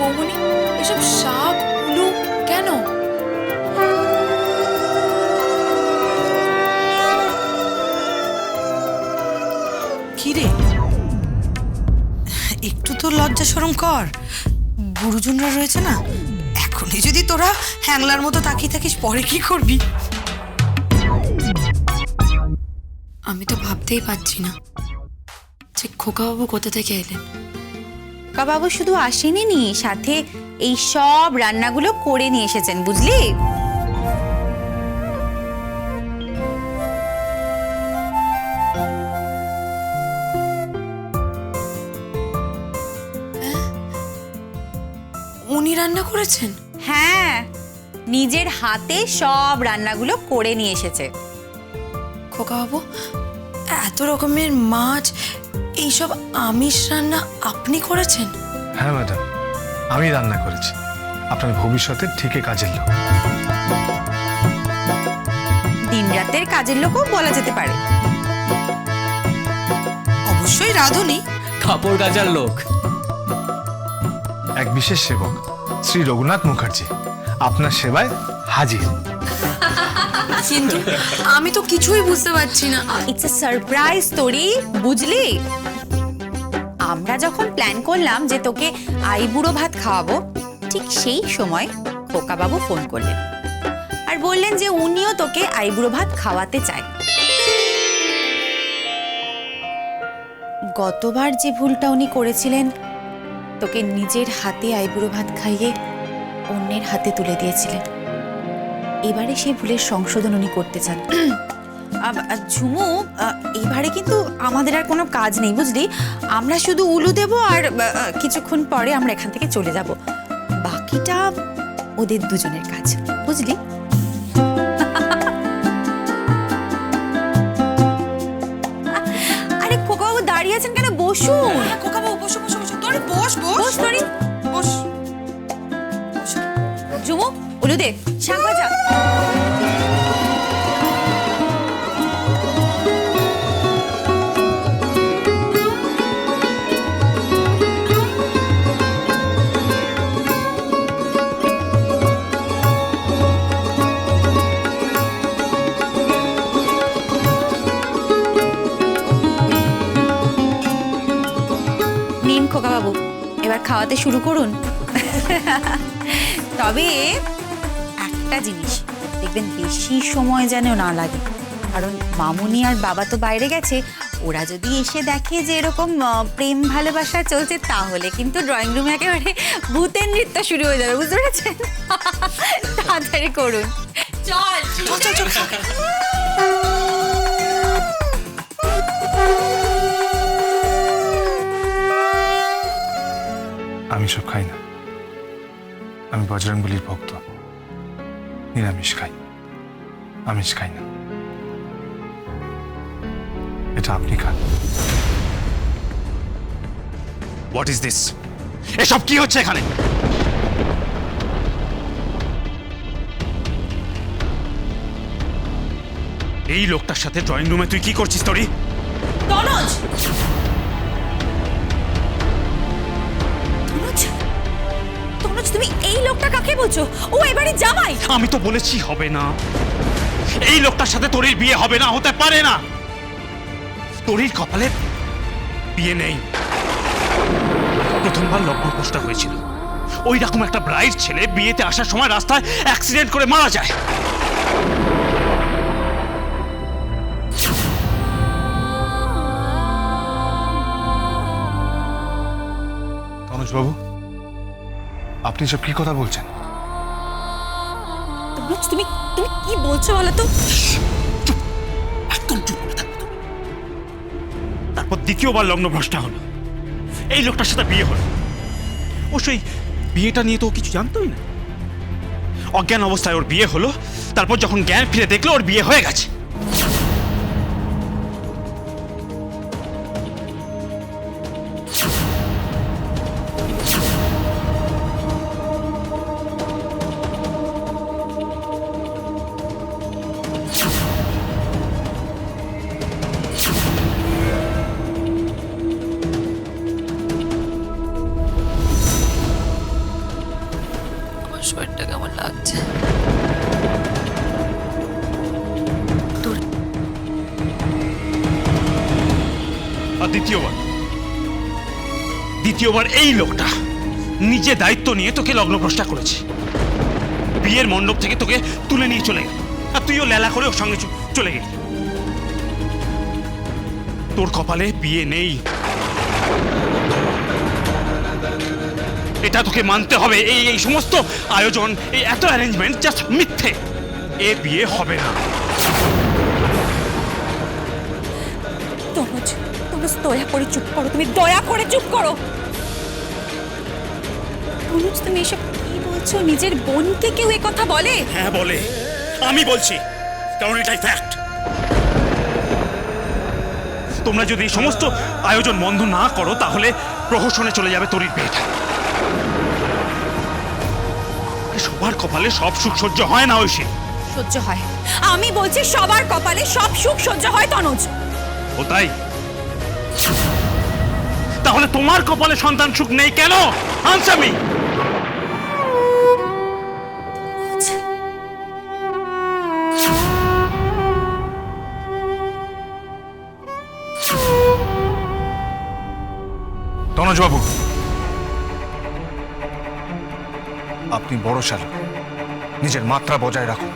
বৌমনি, এসব শাক উলু কেন? কি রে, একটু তো লজ্জা শরম কর। গুরুজনরা রয়েছে না, এখনই যদি তোরা হ্যাংলার মতো তাকিয়ে থাকিস পরে কি করবি? আমি তো ভাবতেই পারছি না যে খোকাবাবু কোথা থেকে এলেন। খোকাবাবু শুধু আসেনি, সাথে এই সব রান্নাগুলো করে নিয়ে এসেছেন, বুঝলি? উনি রান্না করেছেন? হ্যাঁ, নিজের হাতে সব রান্নাগুলো করে নিয়ে এসেছে। খোকাবাবু, এত রকমের মাছ, এইসব আমিষ রান্না আপনি করেছেন? হ্যাঁ ম্যাডাম, আমি রান্না করেছি। আপনার ভবিষ্যতের ঠিকই কাজের লোক। দিন রাতের কাজের লোকও বলা যেতে পারে। অবশ্যই রাঁধুনি, কাপড় কাচার লোক। এক বিশেষ সেবক শ্রী রঘুনাথ মুখার্জি আপনার সেবায় হাজির। কিন্তু আমি তো কিছুই বুঝতে পারছি না। ইটস এ সারপ্রাইজ স্টোরি, বুঝলি? আমরা যখন প্ল্যান করলাম যে তোকে আইবুড়ো ভাত খাওয়াবো, ঠিক সেই সময় খোকাবাবু ফোন করলেন আর বললেন যে উনিও তোকে আইবুড়ো ভাত খাওয়াতে চায়। গতবার যে ভুলটা উনি করেছিলেন, তোকে নিজের হাতে আইবুড়ো ভাত খাইয়ে অন্যের হাতে তুলে দিয়েছিলেন, এবারে সেই ভুলের সংশোধন উনি করতে চান। ঝুমু, এবারে কিন্তু আমাদের আর কোনো কাজ নেই, বুঝলি? আমরা শুধু উলু দেব আর কিছুক্ষণ পরে আমরা এখান থেকে চলে যাব। বাকিটা ওদের দুজনের কাজ, বুঝলি? আরে খোকাবাবু দাঁড়িয়ে আছেন কেন? বসুন। খোকাবাবু বসো বসো বসো, তোরে বস বস বস তোরে। বস। ঝুমু, উলু দে, শাক ভাজা। নিন খোকাবাবু, এবার খাওয়াতে শুরু করুন। তবে একটা জিনিস দেখবেন, বেশি সময় যেন না লাগে, কারণ মামুনি আর বাবা তো বাইরে গেছে। ওরা যদি এসে দেখে যে এরকম প্রেম ভালোবাসা চলছে, তাহলে কিন্তু ড্রয়িং রুমে একেবারে ভূতের নৃত্য শুরু হয়ে যাবে, বুঝতে পেরেছেন? তাড়াতাড়ি করুন। চল চল চল চল। আমি সব খাই না। আমি বজরংবলীর ভক্ত। নিরামিষ খাই, আমিষ খাই না। এটা আপনি খান। What is this? এসব কি হচ্ছে এখানে? এই লোকটার সাথে ড্রয়িং রুমে তুই কি করছিস তোরি? তনুজ, তনুজ, তনুজ, তুমি এই লোকটা কাকে বলছো? ও এবারে জামাই। আমি তো বলেছি হবে না। এই লোকটার সাথে তোরির বিয়ে হবে না, হতে পারে না। তোরির কপালে বিয়ে নেই। প্রথমবার লগ্ন পোস্টার হয়েছিল, ওই রকম একটা ব্রাইট ছেলে বিয়েতে আসার সময় রাস্তায় অ্যাক্সিডেন্ট করে মারা যায়। তনুজবাবু, আপনি সব কি কথা বলছেন? তনুজ, তুমি তুমি কি বলছো বলো তো? একদম চুপ করে থাকো। তারপর দ্বিতীয়বার লগ্ন ভ্রষ্টা হলো, এই লোকটার সাথে বিয়ে হলো। ও সেই বিয়েটা নিয়ে তো ও কিছু জানতোই না। অজ্ঞান অবস্থায় ওর বিয়ে হলো, তারপর যখন জ্ঞান ফিরে দেখলো ওর বিয়ে হয়ে গেছে। লাগছে। তোর আর দ্বিতীয়বার এই লোকটা নিজে দায়িত্ব নিয়ে তোকে লগ্নভ্রষ্টা করেছে। বিয়ের মণ্ডপ থেকে তোকে তুলে নিয়ে চলে গেল, আর তুইও লেলা করে ওর সঙ্গে চলে গেলি। তোর কপালে বিয়ে নেই, এটা তোকে মানতে হবে। এই সমস্ত আয়োজন, এই এত অ্যারেঞ্জমেন্ট জাস্ট মিথ্যে। এ বিয়ে হবে না। তনুজ, তনুজ দয়া করে চুপ করো, তুমি দয়া করে চুপ করো। তনুজ, তুমি এসব কি বলছো? নিজের বোনকে কেউ এ কথা বলে? হ্যাঁ বলে, আমি বলছি, কারণ এটাই ফ্যাক্ট। তোমরা যদি এই সমস্ত আয়োজন বন্ধ না করো তাহলে প্রহসনে চলে যাবে তরির বিয়েটা। সবার কপালে সব সুখ সহ্য হয় না ঐশী। সহ্য হয়, আমি বলছি সবার কপালে সব সুখ সহ্য হয় তনুজ। ও তাই? তাহলে তোমার কপালে সন্তান সুখ নেই কেন? Answer me. তনুজবাবু, আপনি বড় শালা, নিজের মাত্রা বজায় রাখুন।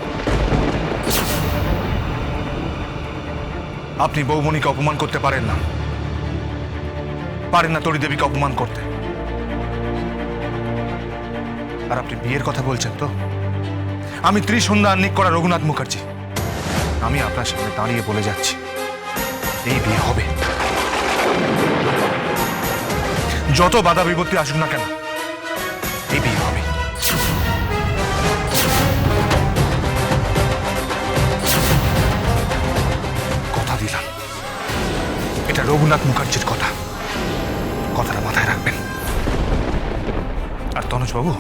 আপনি বৌমণিকে অপমান করতে পারেন না, পারেন না তরি দেবীকে অপমান করতে। আর আপনি বিয়ের কথা বলছেন তো? আমি ত্রিসন্ধ্যা আহ্নিক করা রঘুনাথ মুখার্জি, আমি আপনার সামনে দাঁড়িয়ে বলে যাচ্ছি, এই বিয়ে হবে। যত বাধা বিপত্তি আসুক না কেন, এই বিয়ে হবে। কথা দিলাম, এটা রঘুনাথ মুখার্জির কথা, কথাটা মাথায় রাখবেন। আর তনুজবাবু,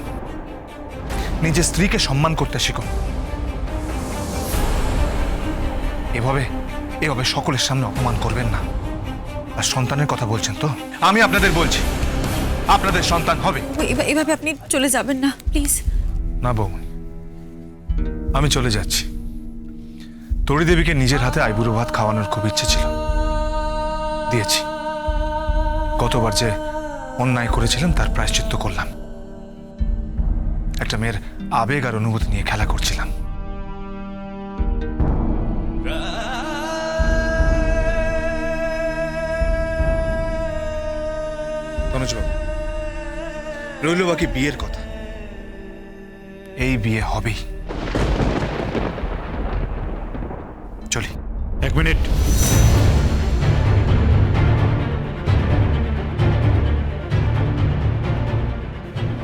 নিজের স্ত্রীকে সম্মান করতে শিখুন। এভাবে সকলের সামনে অপমান করবেন না। আর সন্তানের কথা বলছেন তো? আমি আপনাদের বলছি, আপনাদের সন্তান হবে। এভাবে আপনি চলে যাবেন না, প্লিজ। না বৌমনি, আমি চলে যাচ্ছি। তরি দেবীকে নিজের হাতে আইবুড়ো ভাত খাওয়ানোর খুব ইচ্ছে ছিল, দিয়েছি। গতবার যে অন্যায় করেছিলাম তার প্রায়শ্চিত্ত করলাম। একটা মেয়ের আবেগ আর অনুভূতি নিয়ে খেলা করছিলাম। তনুজবাবু, রইল বাকি বিয়ের কথা। এই বিয়ে হবেই। চলি। এক মিনিট।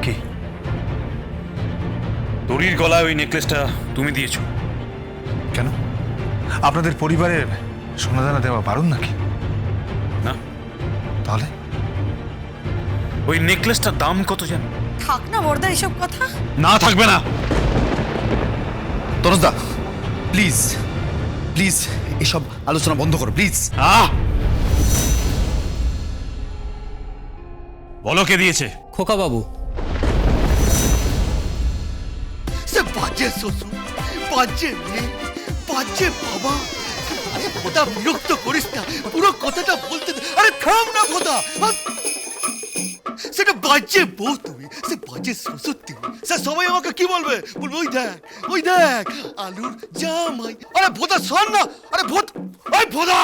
কি? তরির গলায় ওই নেকলেসটা তুমি দিয়েছো কেন? আপনাদের পরিবারের সোনাদানা দেওয়া বারণ নাকি? না। তাহলে ওই নেকলেসটার দাম কত জানো? থাক না বর্দা এসব কথা। না, থাকবে না। তনুজদা, প্লিজ প্লিজ এসব আলোচনা বন্ধ করো প্লিজ। বলো কে দিয়েছে? খোকা বাবু। সে বাজে শ্বশুর, বাজে মেয়ে, বাজে বাবা। আরে খোদা, বিরক্ত করিস না, পুরো কথাটা বলতে দে। আরে থাম না খোদা। সেটা বাজে বউ তুমি, সে বাজে শ্বশুর তুমি। সে সবাই আমাকে কি বলবে? বলবে ওই দেখ আলুর জামাই। আরে ভোদা শোন না, আরে ভোদা, ওই ভোদা।